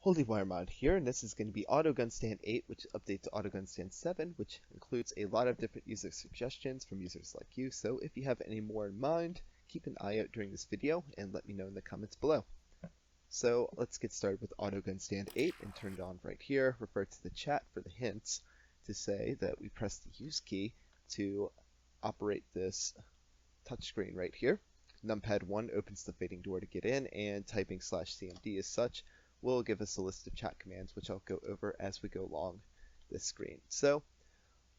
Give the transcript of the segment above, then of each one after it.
Holywiremod here, and this is going to be Auto Gunstand 8, which updates to Auto Gunstand 7, which includes a lot of different user suggestions from users like you. So if you have any more in mind, keep an eye out during this video and let me know in the comments below. So let's get started with Auto Gunstand 8 and turn it on right here. Refer to the chat for the hints to say that we press the use key to operate this touchscreen right here. Numpad 1 opens the fading door to get in, and typing /cmd as such will give us a list of chat commands, which I'll go over as we go along this screen. So,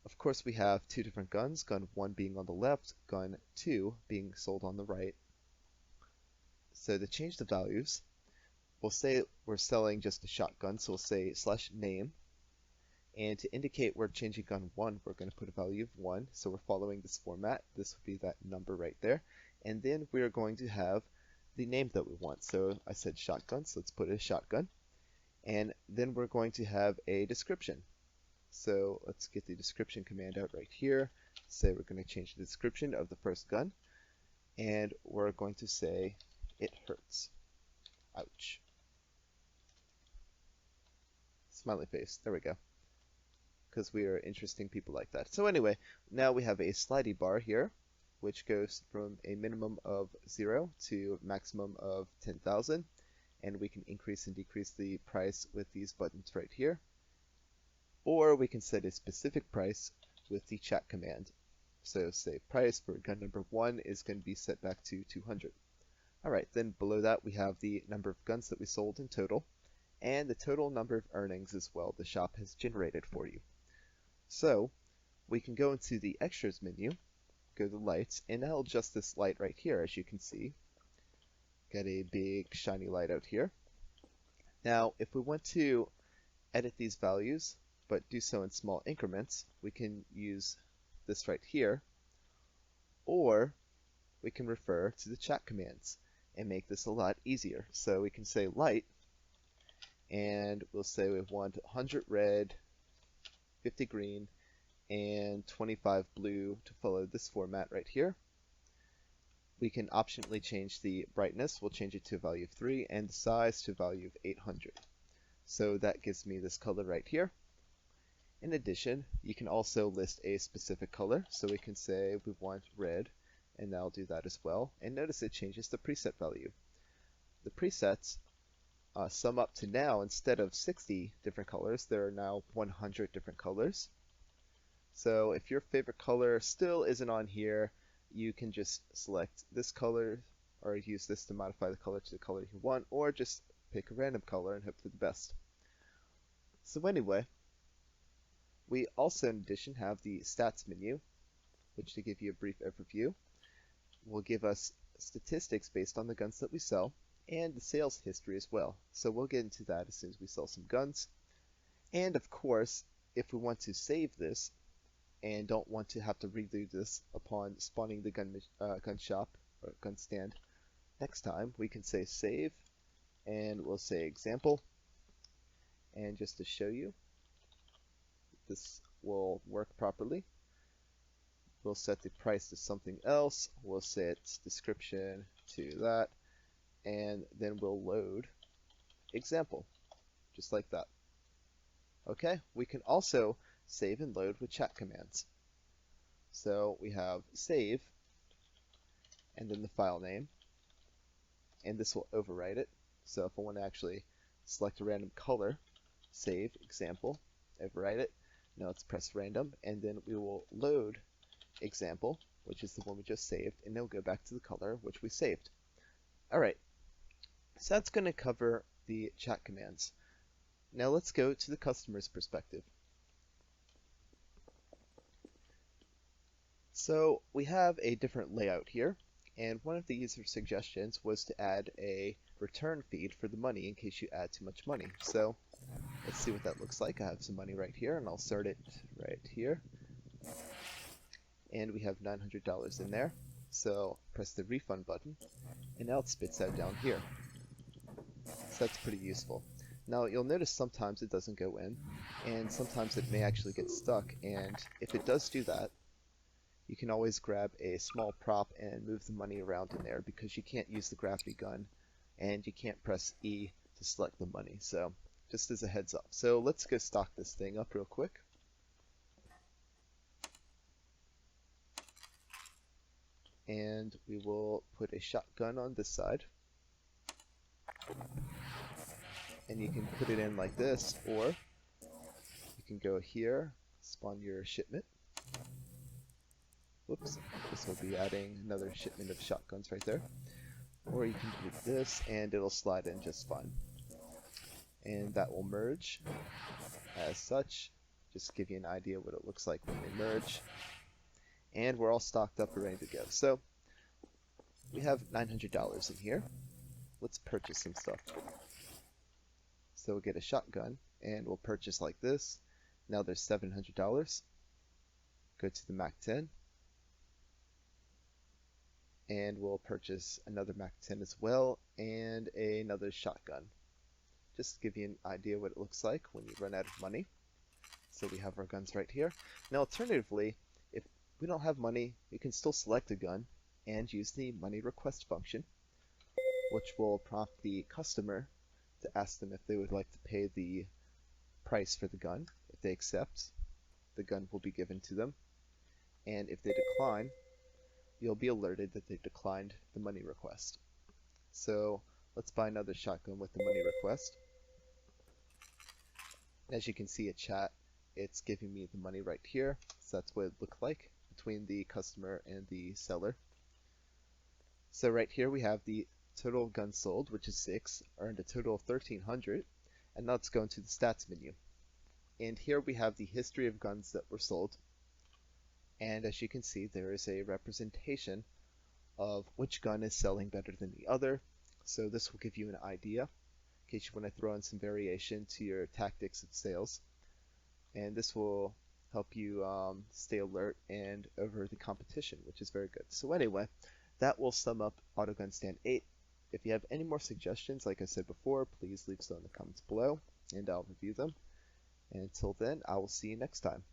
of course, we have two different guns, gun 1 being on the left, gun 2 being sold on the right. So to change the values, we'll say we're selling just a shotgun, so we'll say /name. And to indicate we're changing gun 1, we're going to put a value of 1. So we're following this format. This would be that number right there. And then we're going to have the name that we want. So I said shotgun, so let's put it as shotgun. And then we're going to have a description. So let's get the description command out right here. Say we're going to change the description of the first gun. And we're going to say, it hurts. Ouch. Smiley face. There we go. Because we are interesting people like that. So anyway, now we have a slidey bar here, which goes from a minimum of 0 to maximum of 10,000. And we can increase and decrease the price with these buttons right here. Or we can set a specific price with the chat command. So say price for gun number 1 is going to be set back to 200. Alright, then below that we have the number of guns that we sold in total, and the total number of earnings as well the shop has generated for you. So we can go into the extras menu, go to lights, and I'll adjust this light right here. As you can see, got a big shiny light out here. Now if we want to edit these values but do so in small increments, we can use this right here, or we can refer to the chat commands and make this a lot easier. So we can say light, and we'll say we want 100 red, 50 green, and 25 blue to follow this format right here. We can optionally change the brightness. We'll change it to a value of 3 and the size to a value of 800. So that gives me this color right here. In addition, you can also list a specific color. So we can say we want red, and I'll do that as well. And notice it changes the preset value. The presets sum up to now, instead of 60 different colors, there are now 100 different colors. So if your favorite color still isn't on here, you can just select this color, or use this to modify the color to the color you want, or just pick a random color and hope for the best. So anyway, we also in addition have the stats menu, which, to give you a brief overview, will give us statistics based on the guns that we sell, and the sales history as well. So we'll get into that as soon as we sell some guns. And of course, if we want to save this and don't want to have to redo this upon spawning the gun shop or gun stand next time, we can say save, and we'll say example. And just to show you this will work properly, we'll set the price to something else. We'll set description to that, and then we'll load example, just like that. Okay, we can also save and load with chat commands. So we have save, and then the file name, and this will overwrite it. So if I want to actually select a random color, save example, overwrite it. Now let's press random, and then we will load example, which is the one we just saved, and it'll go back to the color which we saved. Alright, so that's going to cover the chat commands. Now let's go to the customer's perspective. So we have a different layout here, and one of the user suggestions was to add a return feed for the money in case you add too much money. So let's see what that looks like. I have some money right here, and I'll start it right here. And we have $900 in there. So press the refund button, and now it spits out down here. So that's pretty useful. Now you'll notice sometimes it doesn't go in, and sometimes it may actually get stuck, and if it does do that, you can always grab a small prop and move the money around in there, because you can't use the gravity gun and you can't press E to select the money. So just as a heads up. So let's go stock this thing up real quick. And we will put a shotgun on this side. And you can put it in like this, or you can go here, spawn your shipment. Whoops, this will be adding another shipment of shotguns right there. Or you can do this and it'll slide in just fine. And that will merge as such. Just to give you an idea what it looks like when they merge. And we're all stocked up and ready to go. So we have $900 in here. Let's purchase some stuff. So we'll get a shotgun and we'll purchase like this. Now there's $700. Go to the MAC-10 and we'll purchase another MAC-10 as well and another shotgun. Just to give you an idea what it looks like when you run out of money. So we have our guns right here. Now alternatively, if we don't have money, you can still select a gun and use the money request function, which will prompt the customer to ask them if they would like to pay the price for the gun. If they accept, the gun will be given to them. And if they decline, you'll be alerted that they declined the money request. So let's buy another shotgun with the money request. As you can see at chat, it's giving me the money right here. So that's what it looked like between the customer and the seller. So right here we have the total guns sold, which is 6, earned a total of 1,300, and now let's go into the stats menu. And here we have the history of guns that were sold, and as you can see there is a representation of which gun is selling better than the other. So this will give you an idea in case you want to throw in some variation to your tactics of sales, and this will help you stay alert and over the competition, which is very good. So anyway, that will sum up Auto Gunstand 8. If you have any more suggestions, like I said before, please leave some in the comments below, and I'll review them. And until then, I will see you next time.